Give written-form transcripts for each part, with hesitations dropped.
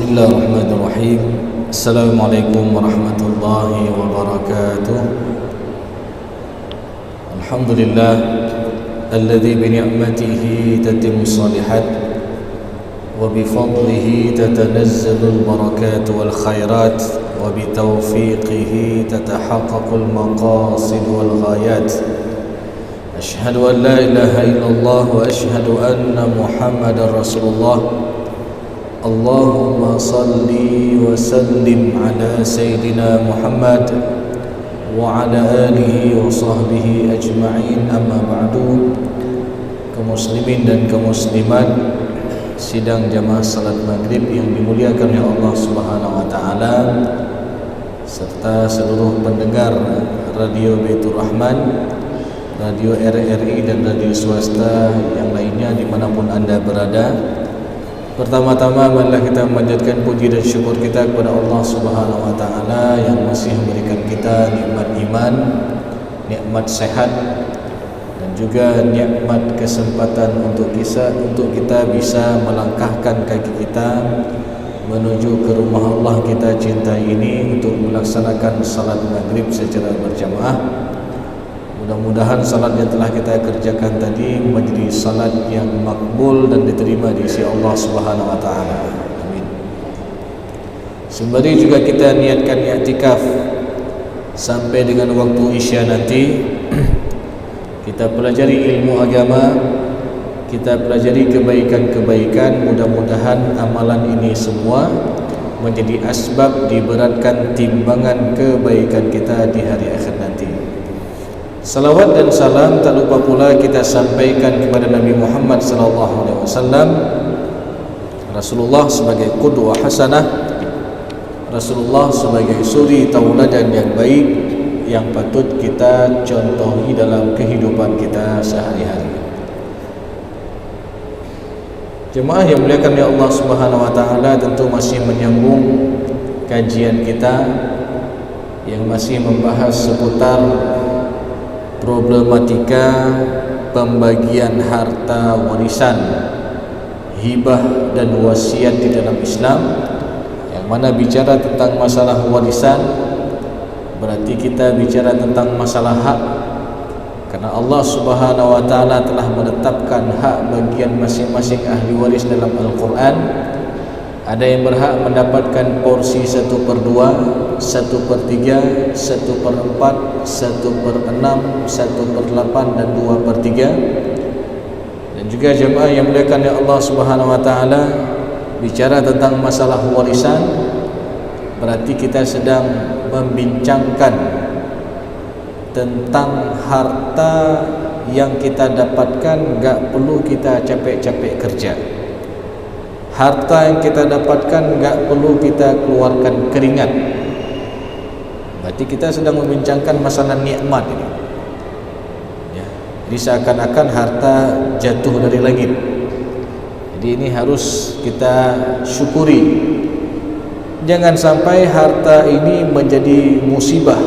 Bismillahirrahmanirrahim. Assalamualaikum warahmatullahi wabarakatuh. Alhamdulillah alladzi bi ni'matihi tatimmu shalihat wa bi fadlihi tatanazzalu al-barakat wal khairat wa bi tawfiqihi tatahaqqaqu al-maqasid wal ghayat. Ashhadu an la ilaha illallah wa ashhadu anna Muhammadar Rasulullah. Allahumma salli wa sallim ala Sayyidina Muhammad wa ala alihi wa sahbihi ajma'in, amma ba'du. Kaum muslimin dan kaum muslimat sidang jamaah salat maghrib yang dimuliakan oleh Allah Subhanahu wa taala, serta seluruh pendengar Radio Baitur Rahman, Radio RRI dan radio swasta yang lainnya dimanapun anda berada. Pertama-tama marilah kita memanjatkan puji dan syukur kita kepada Allah Subhanahu wa taala yang masih memberikan kita nikmat iman, nikmat sehat dan juga nikmat kesempatan untuk kita bisa melangkahkan kaki kita menuju ke rumah Allah kita cintai ini untuk melaksanakan salat maghrib secara berjamaah. Mudah-mudahan salat yang telah kita kerjakan tadi menjadi salat yang makbul dan diterima di sisi Allah Subhanahu wa taala. Amin. Sembari juga kita niatkan i'tikaf sampai dengan waktu Isya nanti. Kita pelajari ilmu agama, kita pelajari kebaikan-kebaikan. Mudah-mudahan amalan ini semua menjadi asbab diberatkan timbangan kebaikan kita di hari akhir nanti. Salawat dan salam tak lupa pula kita sampaikan kepada Nabi Muhammad SAW, Rasulullah sebagai qudwah hasanah, Rasulullah sebagai suri tauladan yang baik yang patut kita contohi dalam kehidupan kita sehari-hari. Jemaah yang muliakan oleh Allah Subhanahu wa taala, tentu masih menyambung kajian kita yang masih membahas seputar problematika pembagian harta warisan, hibah dan wasiat di dalam Islam. Yang mana bicara tentang masalah warisan berarti kita bicara tentang masalah hak, karena Allah Subhanahu wa taala telah menetapkan hak bagian masing-masing ahli waris dalam Al-Quran. Ada yang berhak mendapatkan porsi 1/2, 1/3, 1/4, 1/6, 1/8 dan 2/3. Dan juga jemaah yang dimuliakan oleh Allah Subhanahu wa taala, bicara tentang masalah warisan berarti kita sedang membincangkan tentang harta yang kita dapatkan enggak perlu kita capek-capek kerja. Harta yang kita dapatkan enggak perlu kita keluarkan keringat. Berarti kita sedang membincangkan masalah nikmat ini. Ya, jadi seakan-akan harta jatuh dari langit. Jadi ini harus kita syukuri. Jangan sampai harta ini menjadi musibah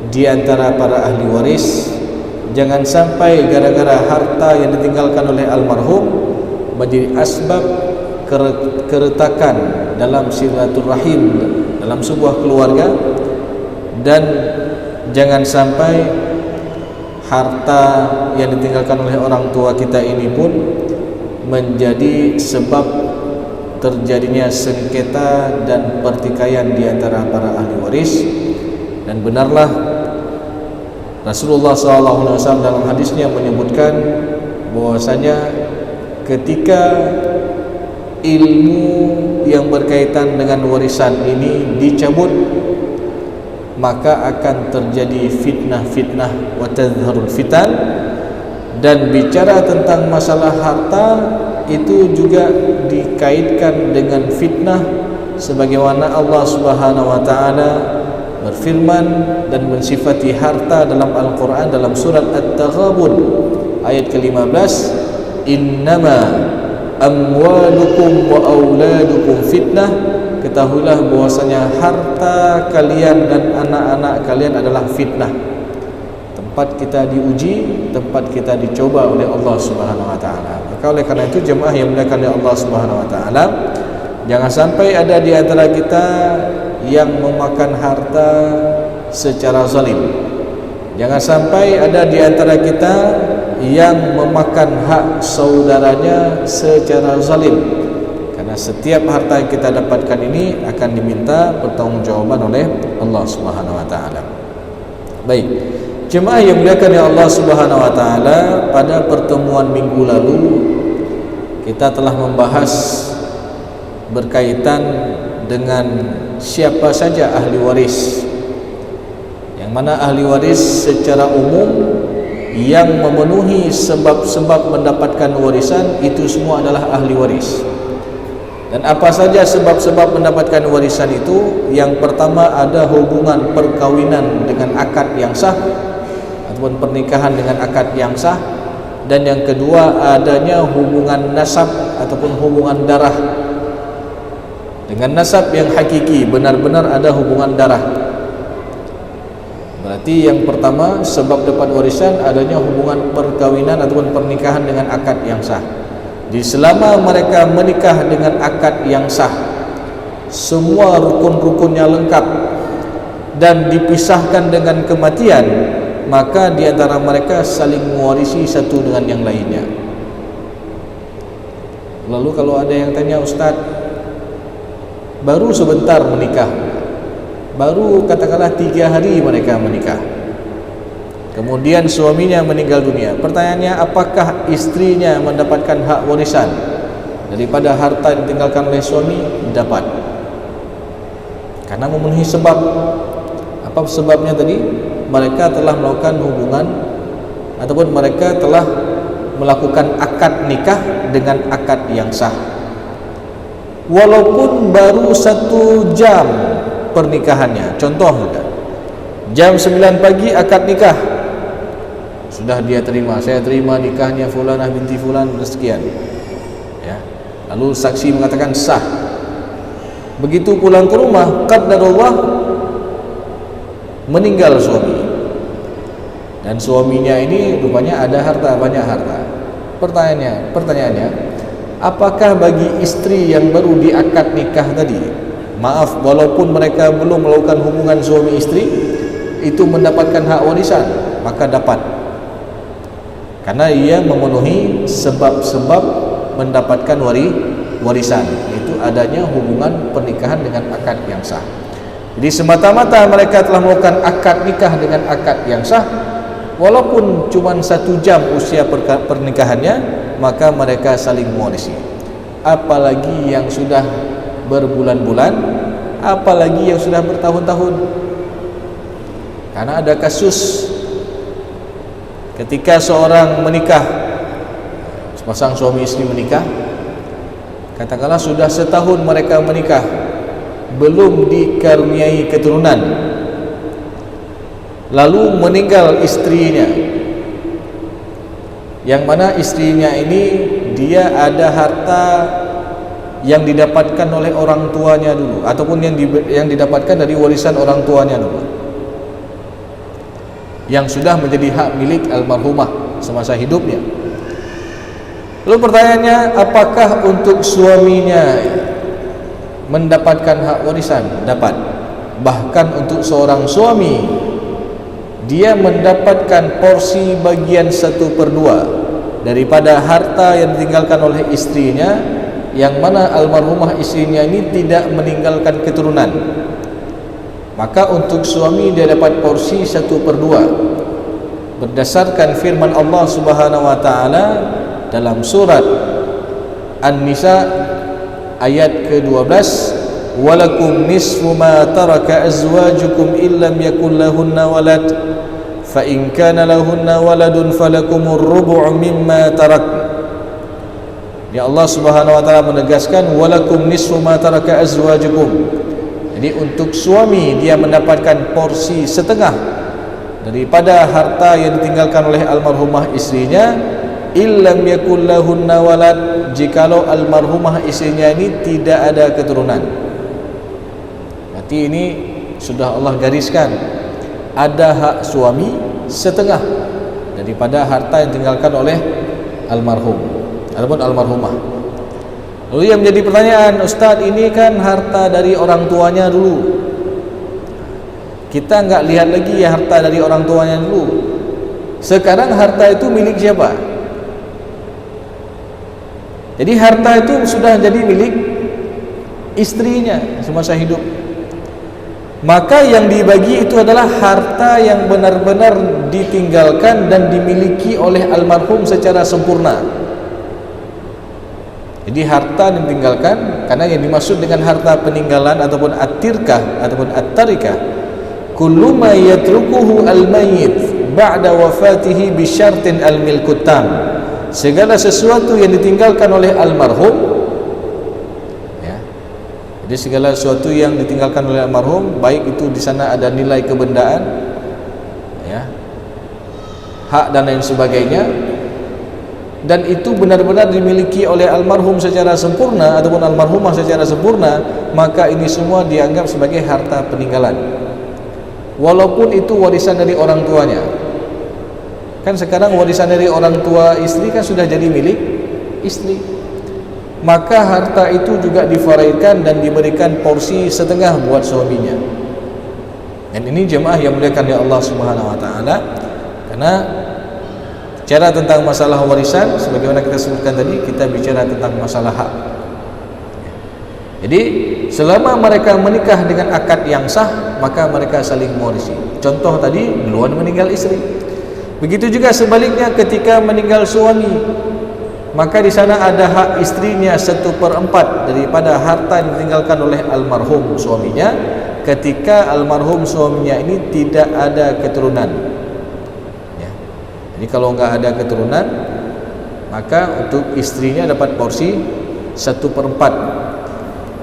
di antara para ahli waris. Jangan sampai gara-gara harta yang ditinggalkan oleh almarhum menjadi asbab keretakan dalam silaturahim dalam sebuah keluarga. Dan jangan sampai harta yang ditinggalkan oleh orang tua kita ini pun menjadi sebab terjadinya sengketa dan pertikaian di antara para ahli waris. Dan benarlah Rasulullah SAW dalam hadisnya menyebutkan bahwasanya ketika ilmu yang berkaitan dengan warisan ini dicabut, maka akan terjadi fitnah-fitnah wa tadhharul fitan. Dan bicara tentang masalah harta itu juga dikaitkan dengan fitnah, sebagaimana Allah Subhanahu wa taala berfirman dan mensifati harta dalam Al-Quran dalam surat At-Taghabun ayat ke-15, innama amwalukum wa auladukum fitnah. Ketahuilah bahwasanya harta kalian dan anak-anak kalian adalah fitnah. Tempat kita diuji, tempat kita dicoba oleh Allah Subhanahu wa taala. Maka oleh karena itu jemaah yang dimuliakan oleh Allah Subhanahu wa taala, Jangan sampai ada di antara kita yang memakan harta secara zalim. Jangan sampai ada di antara kita yang memakan hak saudaranya secara zalim. Karena setiap harta yang kita dapatkan ini akan diminta pertanggungjawaban oleh Allah Subhanahu wa taala. Baik. Jemaah yang dimuliakan oleh Allah Subhanahu wa taala, pada pertemuan minggu lalu kita telah membahas berkaitan dengan siapa saja ahli waris, yang mana ahli waris secara umum yang memenuhi sebab-sebab mendapatkan warisan itu semua adalah ahli waris. Dan apa saja sebab-sebab mendapatkan warisan itu? Yang pertama, ada hubungan perkawinan dengan akad yang sah ataupun pernikahan dengan akad yang sah. Dan yang kedua, adanya hubungan nasab ataupun hubungan darah dengan nasab yang hakiki, benar-benar ada hubungan darah. Berarti yang pertama, sebab dapat warisan adanya hubungan perkawinan ataupun pernikahan dengan akad yang sah. Jadi selama mereka menikah dengan akad yang sah, semua rukun-rukunnya lengkap dan dipisahkan dengan kematian, maka di antara mereka saling mewarisi satu dengan yang lainnya. Lalu kalau ada yang tanya, Ustaz, baru sebentar menikah, baru katakanlah 3 hari mereka menikah, kemudian suaminya meninggal dunia. Pertanyaannya, apakah istrinya mendapatkan hak warisan daripada harta yang ditinggalkan oleh suami? Dapat, karena memenuhi sebab. Apa sebabnya tadi? Mereka telah melakukan hubungan ataupun mereka telah melakukan akad nikah dengan akad yang sah, walaupun baru 1 jam pernikahannya. Contoh juga, jam 9 pagi akad nikah, sudah dia terima, saya terima nikahnya fulanah binti fulan sekian, ya. Lalu saksi mengatakan sah. Begitu pulang ke rumah, qadarullah meninggal suami, dan suaminya ini rupanya ada harta, banyak harta. Pertanyaannya, apakah bagi istri yang baru diakad nikah tadi, maaf, walaupun mereka belum melakukan hubungan suami istri, itu mendapatkan hak warisan? Maka dapat, karena ia memenuhi sebab-sebab mendapatkan warisan, itu adanya hubungan pernikahan dengan akad yang sah. Jadi semata-mata mereka telah melakukan akad nikah dengan akad yang sah, walaupun cuma 1 jam usia pernikahannya, maka mereka saling mewarisi. Apalagi yang sudah berbulan-bulan, apalagi yang sudah bertahun-tahun. Karena ada kasus ketika seorang menikah, sepasang suami istri menikah, katakanlah sudah 1 tahun mereka menikah, belum dikaruniai keturunan, lalu meninggal istrinya, yang mana istrinya ini dia ada harta yang didapatkan oleh orang tuanya dulu, ataupun yang didapatkan dari warisan orang tuanya dulu, yang sudah menjadi hak milik almarhumah semasa hidupnya. Lalu pertanyaannya, apakah untuk suaminya mendapatkan hak warisan? Dapat. Bahkan untuk seorang suami, dia mendapatkan porsi bagian 1/2 daripada harta yang ditinggalkan oleh istrinya, yang mana almarhumah istrinya ini tidak meninggalkan keturunan. Maka untuk suami dia dapat porsi 1/2 berdasarkan firman Allah Subhanahu wa taala dalam surat An-Nisa ayat ke-12, walakum nisfu ma taraka azwajukum illam yakul lahunna walad fa in kana lahunna waladun falakumur rubu' mimma tarak. Ya, Allah Subhanahu wa taala menegaskan walakum nisfu ma taraka azwajukum. Jadi untuk suami dia mendapatkan porsi setengah daripada harta yang ditinggalkan oleh almarhumah istrinya, illam yakul lahunna walad, jikalau almarhumah istrinya ini tidak ada keturunan. Berarti ini sudah Allah gariskan, ada hak suami setengah daripada harta yang ditinggalkan oleh almarhum ataupun almarhumah. Lalu yang menjadi pertanyaan, Ustaz, ini kan harta dari orang tuanya dulu. Kita enggak lihat lagi ya harta dari orang tuanya dulu. Sekarang harta itu milik siapa? Jadi harta itu sudah jadi milik istrinya semasa hidup. Maka yang dibagi itu adalah harta yang benar-benar ditinggalkan dan dimiliki oleh almarhum secara sempurna. Jadi harta ditinggalkan, karena yang dimaksud dengan harta peninggalan ataupun at-tirkah ataupun at-tarikah, kullu ma yatrukuhu al-mayyit ba'da wafatihi bi syartin al-milkut tam. Segala sesuatu yang ditinggalkan oleh almarhum, ya. Jadi segala sesuatu yang ditinggalkan oleh almarhum, baik itu di sana ada nilai kebendaan, ya, hak dan lain sebagainya, dan itu benar-benar dimiliki oleh almarhum secara sempurna ataupun almarhumah secara sempurna, maka ini semua dianggap sebagai harta peninggalan, walaupun itu warisan dari orang tuanya. Kan sekarang warisan dari orang tua istri kan sudah jadi milik istri, maka harta itu juga difaraikan dan diberikan porsi setengah buat suaminya. Dan ini jemaah yang muliakan ya Allah Subhanahu wa taala, karena bicara tentang masalah warisan, sebagaimana kita sebutkan tadi, kita bicara tentang masalah hak. Jadi selama mereka menikah dengan akad yang sah, maka mereka saling mewarisi. Contoh tadi, duluan meninggal istri. Begitu juga sebaliknya ketika meninggal suami, maka di sana ada hak istrinya 1/4 daripada harta yang ditinggalkan oleh almarhum suaminya ketika almarhum suaminya ini tidak ada keturunan. Jadi kalau enggak ada keturunan, maka untuk istrinya dapat porsi 1/4.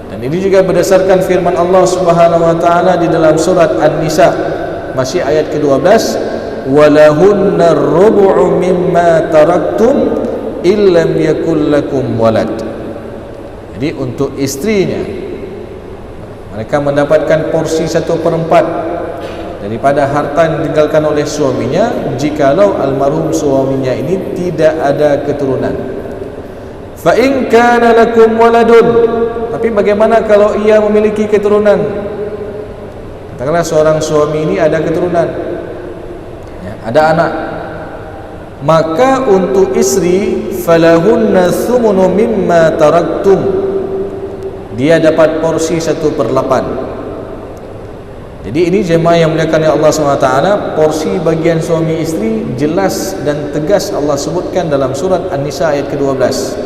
Dan ini juga berdasarkan firman Allah Subhanahu wa taala di dalam surat An-Nisa, masih ayat ke-12, walahunna rubu'u mimma taraktum illam yakul lakum walad. Jadi untuk istrinya, mereka mendapatkan porsi 1/4 daripada harta yang ditinggalkan oleh suaminya jikalau almarhum suaminya ini tidak ada keturunan. Fa in kana lakum waladun, tapi bagaimana kalau ia memiliki keturunan? Katakanlah seorang suami ini ada keturunan, ya, ada anak, maka untuk istri falahunna thumunu mimma taraktum, dia dapat porsi 1/8. Jadi ini jemaah yang muliakan ya Allah SWT, porsi bagian suami istri jelas dan tegas Allah sebutkan dalam surat An-Nisa ayat ke-12.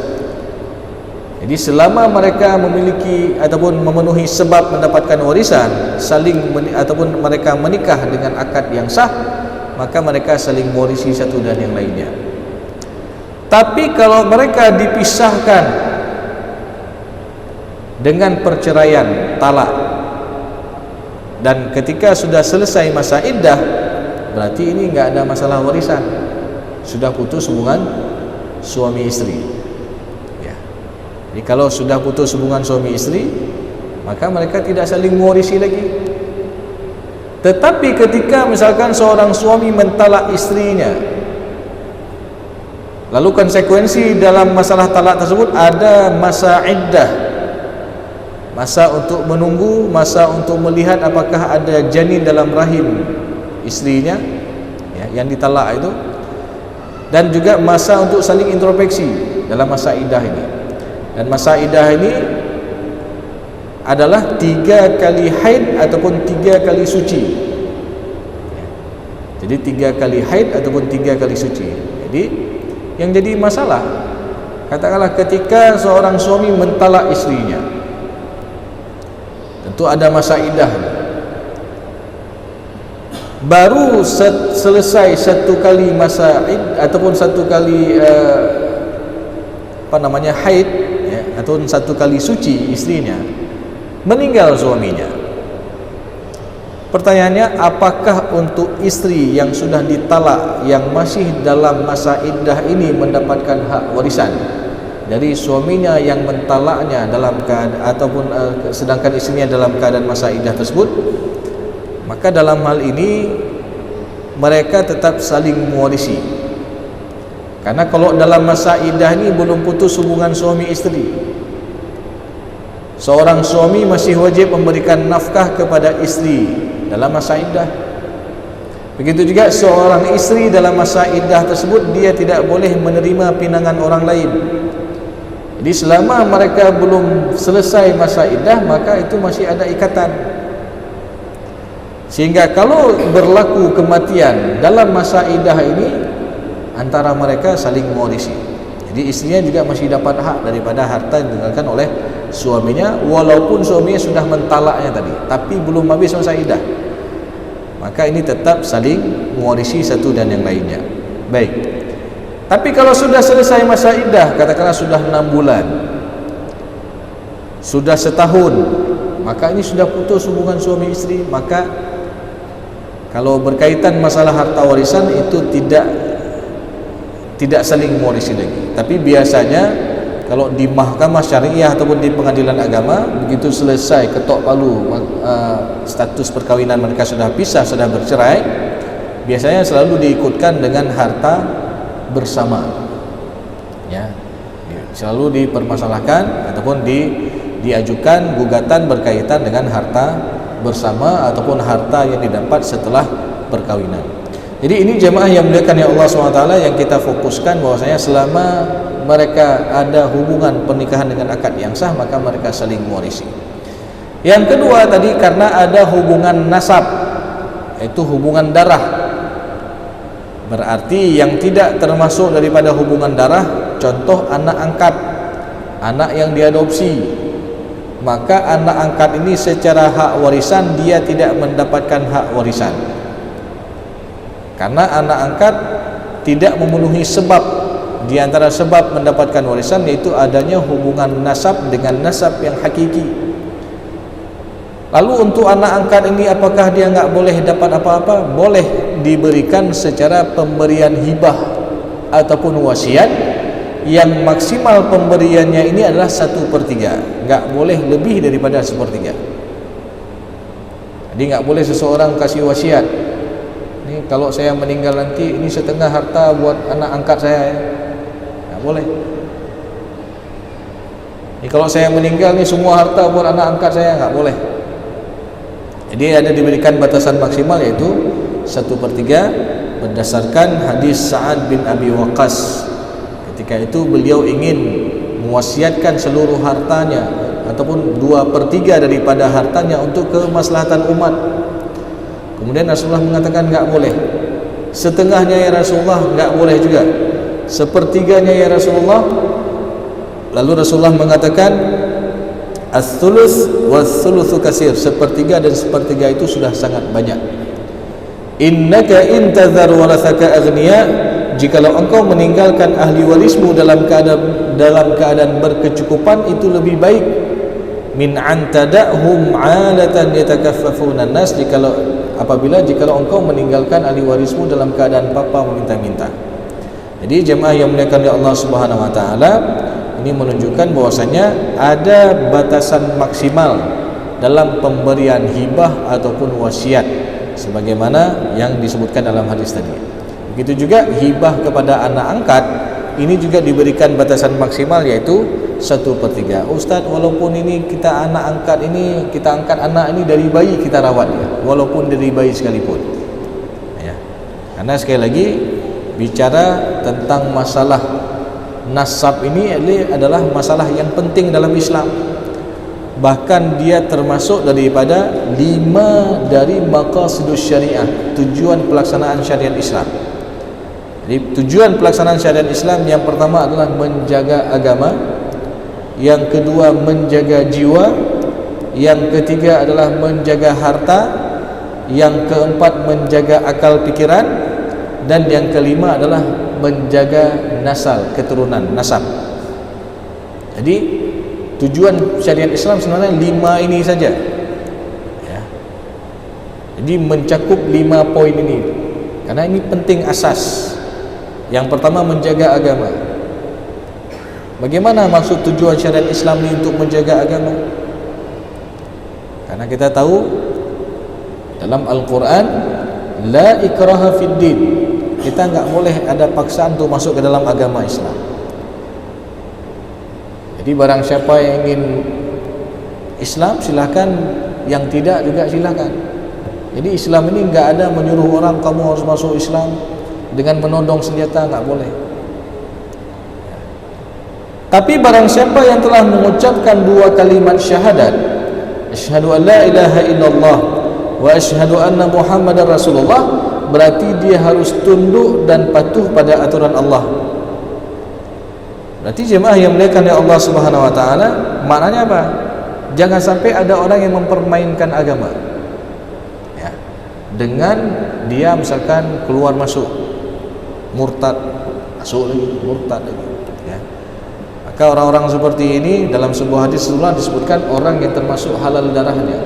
Jadi selama mereka memiliki ataupun memenuhi sebab mendapatkan warisan, ataupun mereka menikah dengan akad yang sah, maka mereka saling mewarisi satu dan yang lainnya. Tapi kalau mereka dipisahkan dengan perceraian, talak, dan ketika sudah selesai masa iddah, berarti ini enggak ada masalah warisan, sudah putus hubungan suami istri, ya. Jadi kalau sudah putus hubungan suami istri, maka mereka tidak saling mewarisi lagi. Tetapi ketika misalkan seorang suami mentalak istrinya, lalu konsekuensi dalam masalah talak tersebut ada masa iddah, masa untuk menunggu, masa untuk melihat apakah ada janin dalam rahim istrinya, ya, yang ditalak itu, dan juga masa untuk saling introspeksi dalam masa iddah ini. Dan masa iddah ini adalah 3 kali haid ataupun 3 kali suci, ya. Jadi 3 kali haid ataupun 3 kali suci. Jadi yang jadi masalah, katakanlah ketika seorang suami mentalak istrinya, tentu ada masa iddah. Baru selesai 1 kali masa ataupun 1 kali haid, ya, ataupun 1 kali suci istrinya, meninggal suaminya. Pertanyaannya, apakah untuk istri yang sudah ditalak yang masih dalam masa iddah ini mendapatkan hak warisan dari suaminya yang mentalaknya dalam keadaan ataupun sedangkan istrinya dalam keadaan masa iddah tersebut? Maka dalam hal ini mereka tetap saling mewarisi, karena kalau dalam masa iddah ini belum putus hubungan suami istri, Seorang suami masih wajib memberikan nafkah kepada istri dalam masa iddah. Begitu juga seorang istri dalam masa iddah tersebut, dia tidak boleh menerima pinangan orang lain. Jadi selama mereka belum selesai masa iddah, maka itu masih ada ikatan. Sehingga kalau berlaku kematian dalam masa iddah ini, antara mereka saling mewarisi. Jadi istrinya juga masih dapat hak daripada harta yang ditinggalkan oleh suaminya, walaupun suaminya sudah mentalaknya tadi, tapi belum habis masa iddah. Maka ini tetap saling mewarisi satu dan yang lainnya. Baik. Tapi kalau sudah selesai masa iddah, katakanlah sudah 6 bulan, sudah setahun, maka ini sudah putus hubungan suami istri. Maka kalau berkaitan masalah harta warisan itu tidak saling mewarisi lagi. Tapi biasanya kalau di mahkamah syariah ataupun di pengadilan agama, begitu selesai ketok palu status perkawinan mereka sudah pisah, sudah bercerai, biasanya selalu diikutkan dengan harta bersama, ya, selalu dipermasalahkan ataupun diajukan gugatan berkaitan dengan harta bersama ataupun harta yang didapat setelah perkawinan. Jadi ini jemaah yang dimuliakan ya Allah SWT, yang kita fokuskan bahwasanya selama mereka ada hubungan pernikahan dengan akad yang sah, maka mereka saling mewarisi. Yang kedua tadi, karena ada hubungan nasab, yaitu hubungan darah. Berarti yang tidak termasuk daripada hubungan darah, contoh anak angkat, anak yang diadopsi, maka anak angkat ini secara hak warisan dia tidak mendapatkan hak warisan, karena anak angkat tidak memenuhi sebab. Di antara sebab mendapatkan warisan yaitu adanya hubungan nasab dengan nasab yang hakiki. Lalu untuk anak angkat ini, apakah dia enggak boleh dapat apa-apa? Boleh diberikan secara pemberian hibah ataupun wasiat, yang maksimal pemberiannya ini adalah 1/3, enggak boleh lebih daripada 1/3. Jadi enggak boleh seseorang kasih wasiat, ini kalau saya meninggal nanti ini setengah harta buat anak angkat saya, ya. Boleh. Ini kalau saya meninggal ni semua harta buat anak angkat saya, enggak boleh. Jadi ada diberikan batasan maksimal yaitu 1/3 berdasarkan hadis Sa'ad bin Abi Waqqas. Ketika itu beliau ingin mewasiatkan seluruh hartanya ataupun 2/3 daripada hartanya untuk kemaslahatan umat. Kemudian Rasulullah mengatakan enggak boleh. Setengahnya ya Rasulullah, enggak boleh juga. 1/3 ya Rasulullah. Lalu Rasulullah mengatakan as-thuluts was-thulutsu katsir, 1/3 dan 1/3 itu sudah sangat banyak. Innaka intazar warathaka aghniya, jikalau engkau meninggalkan ahli warismu dalam keadaan berkecukupan, itu lebih baik min antadahum 'alatan yatakaffafuna an-nas, jikalau engkau meninggalkan ahli warismu dalam keadaan papa meminta-minta. Jadi jemaah yang dimuliakan oleh Allah Subhanahu wa taala, ini menunjukkan bahwasanya ada batasan maksimal dalam pemberian hibah ataupun wasiat sebagaimana yang disebutkan dalam hadis tadi. Begitu juga hibah kepada anak angkat, ini juga diberikan batasan maksimal yaitu 1/3. Ustaz, walaupun ini kita anak angkat ini, kita angkat anak ini dari bayi, kita rawat dia, walaupun dari bayi sekalipun, ya. Karena sekali lagi bicara tentang masalah nasab ini adalah masalah yang penting dalam Islam. Bahkan dia termasuk daripada 5 dari maqasidus syariah, tujuan pelaksanaan syariat Islam. Jadi tujuan pelaksanaan syariat Islam yang pertama adalah menjaga agama, yang kedua menjaga jiwa, yang ketiga adalah menjaga harta, yang keempat menjaga akal pikiran, dan yang kelima adalah menjaga nasal, keturunan, nasab. Jadi tujuan syariat Islam sebenarnya 5 ini saja, ya. Jadi mencakup 5 poin ini, karena ini penting asas. Yang pertama menjaga agama. Bagaimana maksud tujuan syariat Islam ini untuk menjaga agama? Karena kita tahu dalam Al-Quran, la ikraha fid din, kita enggak boleh ada paksaan untuk masuk ke dalam agama Islam. Jadi barang siapa yang ingin Islam silakan, yang tidak juga silakan. Jadi Islam ini enggak ada menyuruh orang kamu harus masuk Islam dengan menodong senjata, enggak boleh. Tapi barang siapa yang telah mengucapkan dua kalimat syahadat, asyhadu an la ilaha illallah wa asyhadu anna muhammadar rasulullah, berarti dia harus tunduk dan patuh pada aturan Allah. Berarti jemaah yang dimuliakan oleh Allah Subhanahu wa taala, maknanya apa? Jangan sampai ada orang yang mempermainkan agama. Ya. Dengan dia misalkan keluar masuk murtad, masuk lagi, murtad lagi. Ya. Maka orang-orang seperti ini dalam sebuah hadis Rasulullah disebutkan orang yang termasuk halal darahnya.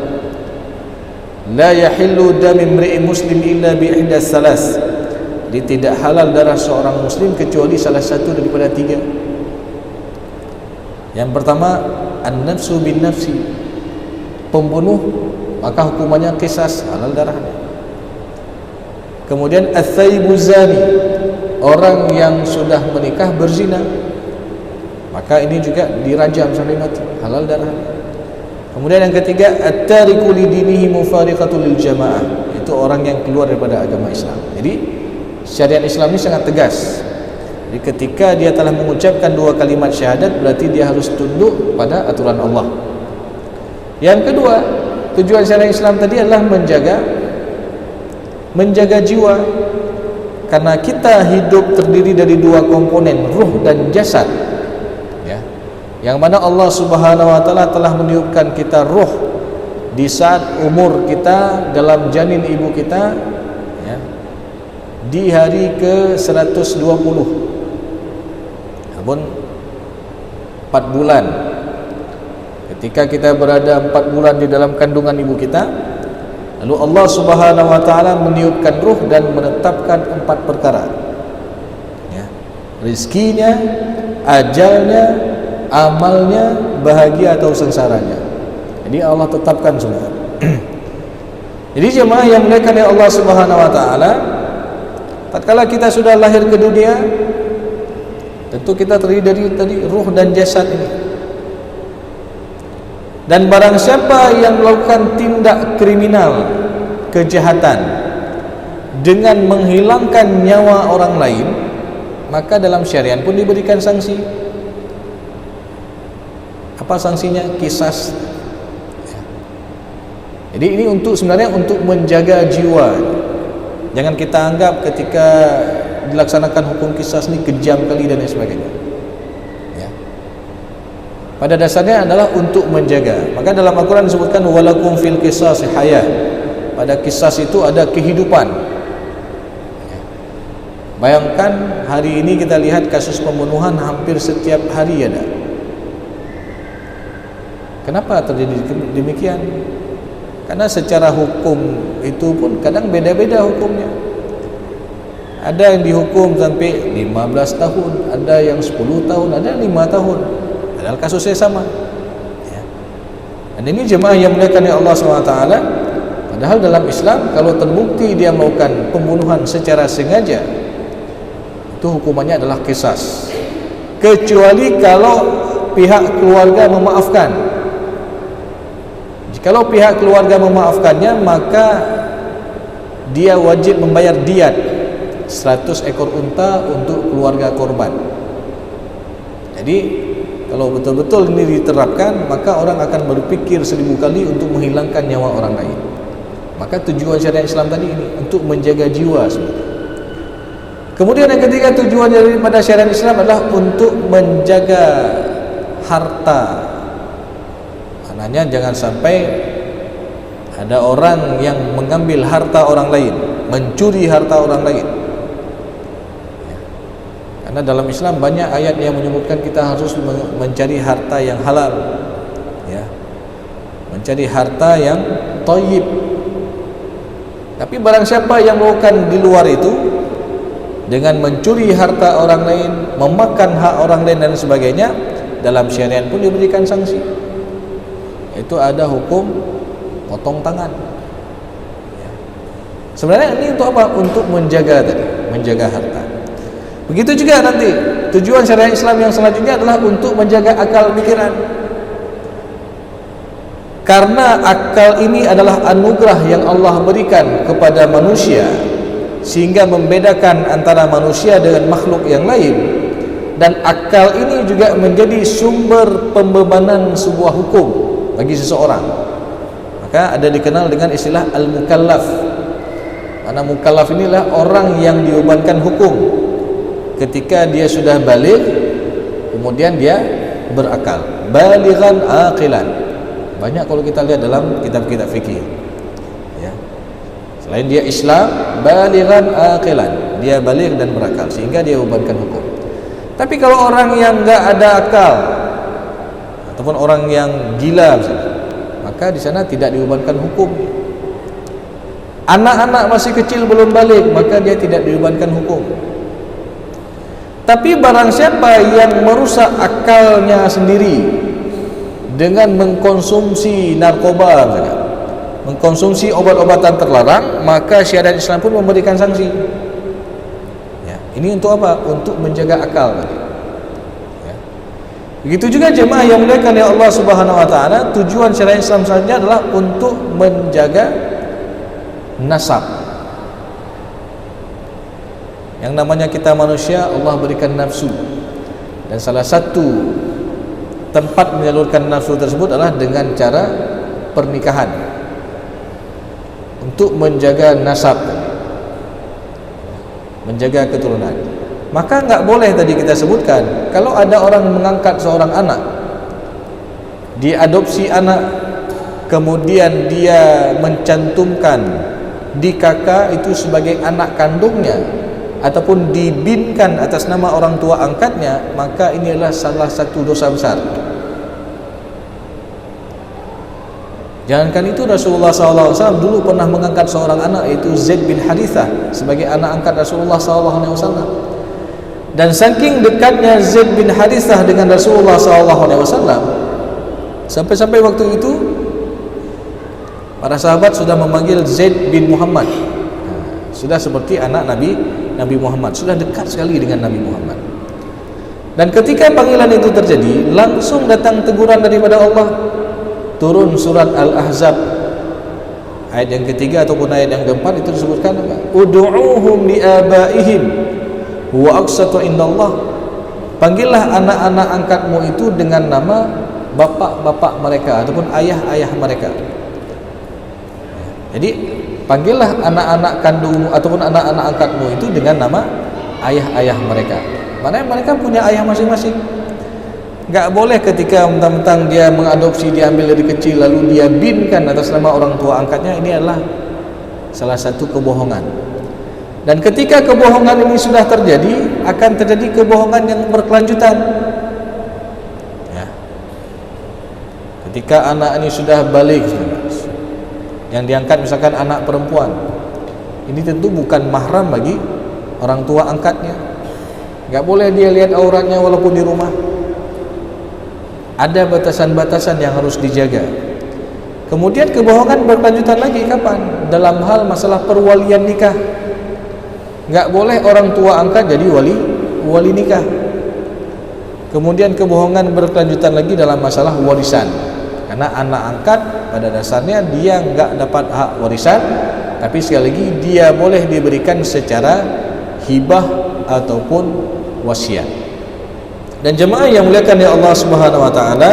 La yahillu dam imri'in muslim illa bi ihdas salas. Jadi tidak halal darah seorang muslim kecuali salah satu daripada tiga. Yang pertama, an-nafsu bin nafsi, pembunuh, maka hukumannya qisas, halal darahnya. Kemudian ats-tsaibu zani, orang yang sudah menikah berzina, maka ini juga dirajam sampai mati, halal darahnya. Kemudian yang ketiga, at-tariku li dinihi mufariqatul lil jamaah, itu orang yang keluar daripada agama Islam. Jadi syariat Islam ini sangat tegas. Jadi ketika dia telah mengucapkan dua kalimat syahadat, berarti dia harus tunduk pada aturan Allah. Yang kedua, tujuan syariat Islam tadi adalah menjaga jiwa. Karena kita hidup terdiri dari dua komponen, ruh dan jasad. Ya. Yang mana Allah Subhanahu wa taala telah meniupkan kita ruh di saat umur kita dalam janin ibu kita, ya, di hari ke-120. Namun 4 bulan, ketika kita berada 4 bulan di dalam kandungan ibu kita, lalu Allah Subhanahu wa taala meniupkan ruh dan menetapkan 4 perkara, ya, rizkinya, ajalnya, amalnya, bahagia atau sengsaranya. Jadi Allah tetapkan semua. Jadi jemaah yang dimuliakan oleh Allah Subhanahu wa taala, tatkala kita sudah lahir ke dunia, tentu kita terdiri dari ruh dan jasad ini. Dan barang siapa yang melakukan tindak kriminal, kejahatan dengan menghilangkan nyawa orang lain, maka dalam syariat pun diberikan sanksi. Apa sanksinya? Qisas. Jadi ini sebenarnya untuk menjaga jiwa. Jangan kita anggap ketika dilaksanakan hukum qisas ini kejam kali dan lain sebagainya. Ya. Pada dasarnya adalah untuk menjaga. Maka dalam Al-Quran disebutkan walakum fil qisas hayah. Pada qisas itu ada kehidupan. Ya. Bayangkan hari ini kita lihat kasus pembunuhan hampir setiap hari ada. Kenapa terjadi demikian? Karena secara hukum itu pun kadang beda-beda hukumnya. Ada yang dihukum sampai 15 tahun, ada yang 10 tahun, ada yang 5 tahun. Padahal kasusnya sama. Ya. Dan ini jemaah yang dimuliakan oleh Allah SWT. Padahal dalam Islam, kalau terbukti dia melakukan pembunuhan secara sengaja, itu hukumannya adalah qisas. Kecuali kalau pihak keluarga memaafkan. Jikalau pihak keluarga memaafkannya, maka dia wajib membayar diat 100 ekor unta untuk keluarga korban. Jadi kalau betul-betul ini diterapkan, maka orang akan berpikir 1000 kali untuk menghilangkan nyawa orang lain. Maka tujuan syariat Islam tadi ini untuk menjaga jiwa sebenarnya. Kemudian yang ketiga, tujuan daripada syariat Islam adalah untuk menjaga harta. Maknanya jangan sampai ada orang yang mengambil harta orang lain, mencuri harta orang lain. Ya. Karena dalam Islam banyak ayat yang menyebutkan kita harus mencari harta yang halal, ya, mencari harta yang thayyib. Tapi barang siapa yang melakukan di luar itu dengan mencuri harta orang lain, memakan hak orang lain dan sebagainya, dalam syariat pun diberikan sanksi. Itu ada hukum potong tangan. Ya. Sebenarnya ini untuk apa? Untuk menjaga tadi, menjaga harta. Begitu juga nanti tujuan syariat Islam yang selanjutnya adalah untuk menjaga akal pikiran. Karena akal ini adalah anugerah yang Allah berikan kepada manusia, sehingga membedakan antara manusia dengan makhluk yang lain. Dan akal ini juga menjadi sumber pembebanan sebuah hukum bagi seseorang. Maka ada dikenal dengan istilah al-mukallaf. Karena mukallaf inilah orang yang dibebankan hukum ketika dia sudah baligh, kemudian dia berakal. Balighan aqilan. Banyak kalau kita lihat dalam kitab-kitab fikih, ya. Selain dia Islam, balighan aqilan, dia baligh dan berakal sehingga dia bebankan hukum. Tapi kalau orang yang enggak ada akal ataupun orang yang gila misalnya, maka di sana tidak dibebankan hukum. Anak-anak masih kecil belum baligh, maka dia tidak dibebankan hukum. Tapi barang siapa yang merusak akalnya sendiri dengan mengkonsumsi narkoba misalnya, mengkonsumsi obat-obatan terlarang, maka syariat Islam pun memberikan sanksi. Ya, ini untuk apa? Untuk menjaga akal. Ya. Begitu juga jemaah yang dimuliakan oleh Allah Subhanahu Wa Taala, tujuan syariat Islam selanjutnya adalah untuk menjaga nasab. Yang namanya kita manusia, Allah berikan nafsu, dan salah satu tempat menyalurkan nafsu tersebut adalah dengan cara pernikahan untuk menjaga nasab, menjaga keturunan. Maka enggak boleh tadi kita sebutkan, kalau ada orang mengangkat seorang anak, diadopsi anak, kemudian dia mencantumkan di kakak itu sebagai anak kandungnya, ataupun dibinkan atas nama orang tua angkatnya, maka ini adalah salah satu dosa besar. Jangankan itu, Rasulullah SAW dulu pernah mengangkat seorang anak, yaitu Zaid bin Harithah, sebagai anak angkat Rasulullah SAW. Dan saking dekatnya Zaid bin Harithah dengan Rasulullah SAW, sampai-sampai waktu itu para sahabat sudah memanggil Zaid bin Muhammad. Sudah seperti anak Nabi Muhammad, sudah dekat sekali dengan Nabi Muhammad. Dan ketika panggilan itu terjadi, langsung datang teguran daripada Allah. Turun surat Al-Ahzab ayat yang ketiga ataupun ayat yang keempat, itu disebutkan apa? Ud'uuhum liabaihim huwa aqsatu indallah. Panggillah anak-anak angkatmu itu dengan nama bapak-bapak mereka ataupun ayah-ayah mereka. Jadi panggillah anak-anak kandungmu ataupun anak-anak angkatmu itu dengan nama ayah-ayah mereka. Mana mereka punya ayah masing-masing. Enggak boleh ketika mentang-mentang dia mengadopsi, diambil dari kecil lalu dia binkan atas nama orang tua angkatnya. Ini adalah salah satu kebohongan. Dan ketika kebohongan ini sudah terjadi, akan terjadi kebohongan yang berkelanjutan. Ya. Ketika anak ini sudah baligh, yang diangkat misalkan anak perempuan, ini tentu bukan mahram bagi orang tua angkatnya. Enggak boleh dia lihat auratnya walaupun di rumah. Ada batasan-batasan yang harus dijaga. Kemudian kebohongan berkelanjutan lagi kapan? Dalam hal masalah perwalian nikah. Enggak boleh orang tua angkat jadi wali nikah. Kemudian kebohongan berkelanjutan lagi dalam masalah warisan. Karena anak angkat pada dasarnya dia enggak dapat hak warisan, tapi sekali lagi dia boleh diberikan secara hibah ataupun wasiat. Dan jemaah yang muliakan ya Allah Subhanahu Wa Taala,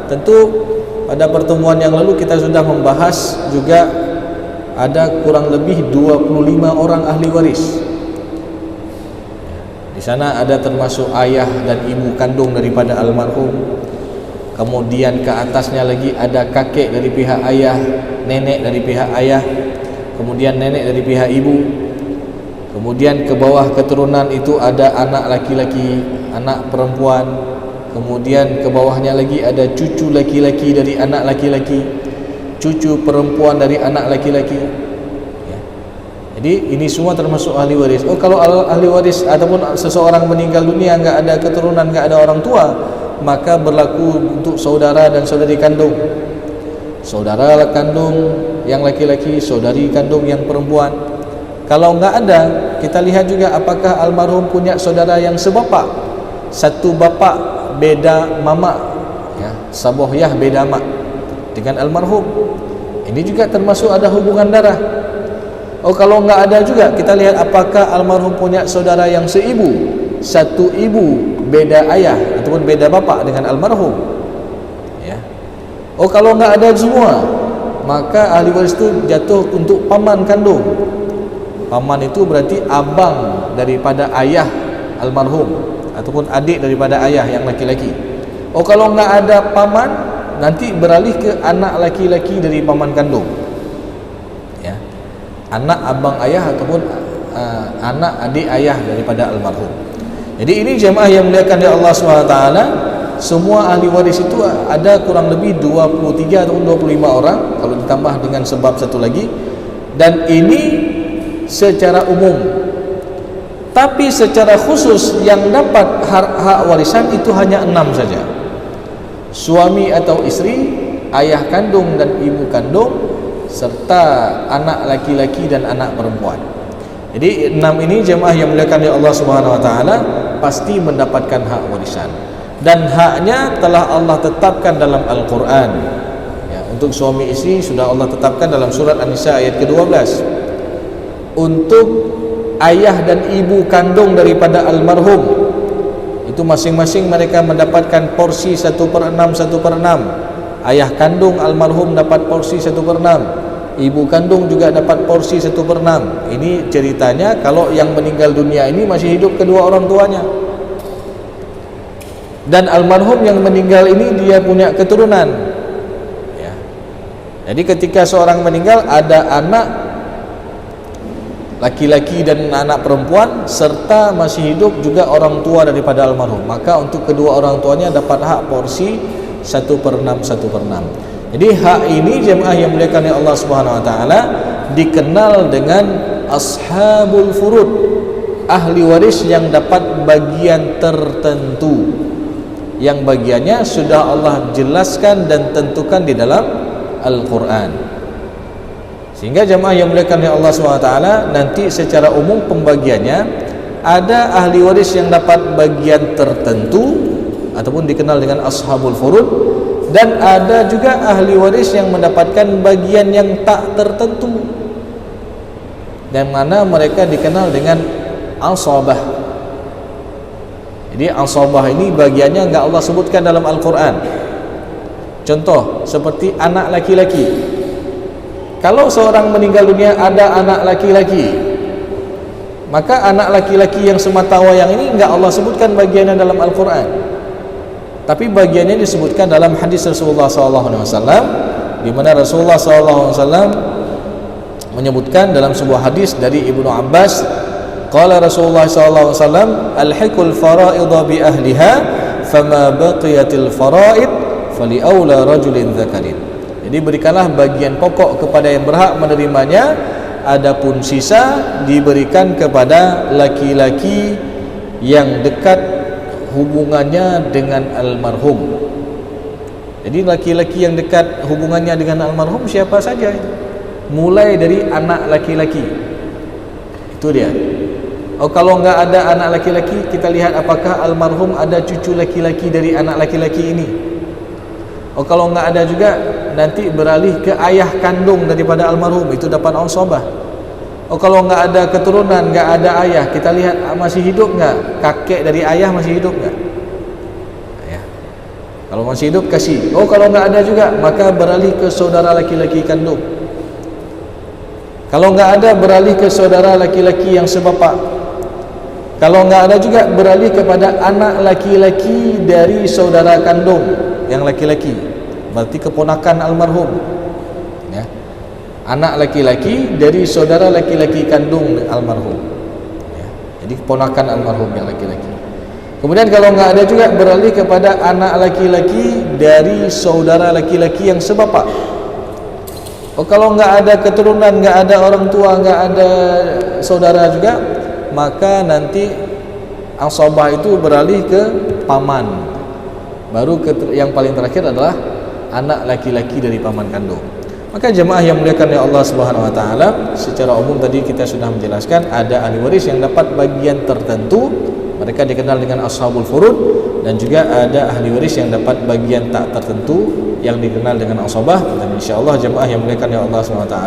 tentu pada pertemuan yang lalu kita sudah membahas juga ada kurang lebih 25 orang ahli waris. Di sana ada termasuk ayah dan ibu kandung daripada almarhum. Kemudian ke atasnya lagi ada kakek dari pihak ayah, nenek dari pihak ayah, kemudian nenek dari pihak ibu. Kemudian ke bawah keturunan itu ada anak laki-laki, anak perempuan. Kemudian ke bawahnya lagi ada cucu laki-laki dari anak laki-laki, cucu perempuan dari anak laki-laki. Ya. Jadi ini semua termasuk ahli waris. Oh, kalau ahli waris ataupun seseorang meninggal dunia enggak ada keturunan, enggak ada orang tua, maka berlaku untuk saudara dan saudari kandung. Saudara kandung yang laki-laki, saudari kandung yang perempuan. Kalau enggak ada, kita lihat juga apakah almarhum punya saudara yang sebapak, satu bapak beda mama, ya, sabohyah beda mak. dengan almarhum. Ini juga termasuk ada hubungan darah. Oh, kalau enggak ada juga, kita lihat apakah almarhum punya saudara yang seibu, satu ibu, beda ayah ataupun beda bapa dengan almarhum. Ya. Oh, kalau enggak ada semua, maka ahli waris itu jatuh untuk paman kandung. Paman itu berarti abang daripada ayah almarhum ataupun adik daripada ayah yang laki-laki. Oh, kalau enggak ada paman, nanti beralih ke anak laki-laki dari paman kandung. Ya. Anak abang ayah ataupun anak adik ayah daripada almarhum. Jadi ini jemaah yang dimuliakan oleh Allah SWT, semua ahli waris itu ada kurang lebih 23 atau 25 orang kalau ditambah dengan sebab satu lagi, dan ini secara umum. Tapi secara khusus yang dapat hak warisan itu hanya 6 saja. Suami atau istri, ayah kandung dan ibu kandung, serta anak laki-laki dan anak perempuan. Jadi 6 ini jemaah yang dimuliakan oleh Allah Subhanahu wa taala pasti mendapatkan hak warisan, dan haknya telah Allah tetapkan dalam Al-Qur'an. Ya, untuk suami istri sudah Allah tetapkan dalam surat An-Nisa ayat ke-12. Untuk ayah dan ibu kandung daripada almarhum, itu masing-masing mereka mendapatkan porsi 1/6, 1/6. Ayah kandung almarhum dapat porsi 1/6, ibu kandung juga dapat porsi 1/6. Ini ceritanya kalau yang meninggal dunia ini masih hidup kedua orang tuanya, dan almarhum yang meninggal ini dia punya keturunan. Ya. Jadi ketika seorang meninggal, ada anak laki-laki dan anak perempuan, serta masih hidup juga orang tua daripada almarhum, maka untuk kedua orang tuanya dapat hak porsi 1/6, 1/6. Jadi hak ini jemaah yang dimuliakan oleh Allah Subhanahu wa taala dikenal dengan ashabul furud, ahli waris yang dapat bagian tertentu, yang bagiannya sudah Allah jelaskan dan tentukan di dalam Al-Qur'an. Sehingga jemaah yang dimuliakan oleh Allah SWT, nanti secara umum pembagiannya ada ahli waris yang dapat bagian tertentu ataupun dikenal dengan ashabul furud, dan ada juga ahli waris yang mendapatkan bagian yang tak tertentu, dan mana mereka dikenal dengan asabah. Jadi asabah ini bagiannya enggak Allah sebutkan dalam Al-Quran. Contoh seperti anak laki-laki. Kalau seorang meninggal dunia ada anak laki-laki, maka anak laki-laki yang semata wayang ini enggak Allah sebutkan bagiannya dalam Al-Quran, tapi bagiannya disebutkan dalam hadis Rasulullah SAW, di mana Rasulullah SAW menyebutkan dalam sebuah hadis dari Ibnu Abbas, qala Rasulullah SAW, alhiqul fara'idha bi ahliha, fama baqiyatil fara'id fali awla rajulin dzakarin. Jadi berikanlah bagian pokok kepada yang berhak menerimanya, adapun sisa diberikan kepada laki-laki yang dekat hubungannya dengan almarhum. Jadi laki-laki yang dekat hubungannya dengan almarhum siapa saja itu, mulai dari anak laki-laki. Itu dia. Oh, kalau enggak ada anak laki-laki, kita lihat apakah almarhum ada cucu laki-laki dari anak laki-laki ini. Oh, kalau enggak ada juga, nanti beralih ke ayah kandung daripada almarhum, itu dapat asabah. Oh, kalau enggak ada keturunan, enggak ada ayah, kita lihat masih hidup enggak, kakek dari ayah masih hidup enggak. Ya. Kalau masih hidup kasih. Oh, kalau enggak ada juga, maka beralih ke saudara laki-laki kandung. Kalau enggak ada, beralih ke saudara laki-laki yang sebapak. Kalau enggak ada juga, beralih kepada anak laki-laki dari saudara kandung yang laki-laki, berarti keponakan almarhum. Ya. Anak laki-laki dari saudara laki-laki kandung almarhum. Ya. Jadi keponakan almarhum yang laki-laki. Kemudian kalau enggak ada juga, beralih kepada anak laki-laki dari saudara laki-laki yang sebapak. Oh, kalau enggak ada keturunan, enggak ada orang tua, enggak ada saudara juga, maka nanti asabah itu beralih ke paman. Baru yang paling terakhir adalah anak laki-laki dari paman kandung. Maka jemaah yang muliakan oleh Allah Subhanahu wa taala, secara umum tadi kita sudah menjelaskan ada ahli waris yang dapat bagian tertentu, mereka dikenal dengan ashabul furud, dan juga ada ahli waris yang dapat bagian tak tertentu, yang dikenal dengan asabah. Dan insyaallah jemaah yang dimuliakan oleh Allah SWT,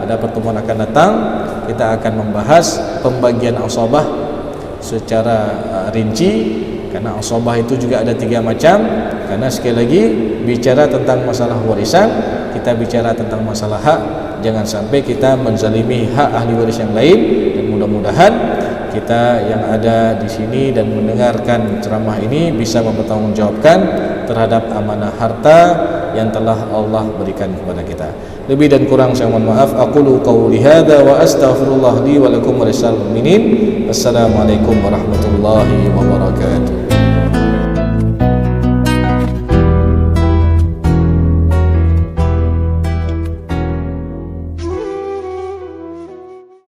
pada pertemuan akan datang kita akan membahas pembagian asabah secara rinci, karena asabah itu juga ada 3 macam. Karena sekali lagi bicara tentang masalah warisan, kita bicara tentang masalah hak. Jangan sampai kita menzalimi hak ahli waris yang lain. Dan mudah-mudahan kita yang ada di sini dan mendengarkan ceramah ini bisa mempertanggungjawabkan terhadap amanah harta yang telah Allah berikan kepada kita. Lebih dan kurang saya mohon maaf. Aqulu qawli hadza wa astaghfirullah li wa lakum wa lisal mu'minin. Assalamualaikum warahmatullahi wabarakatuh.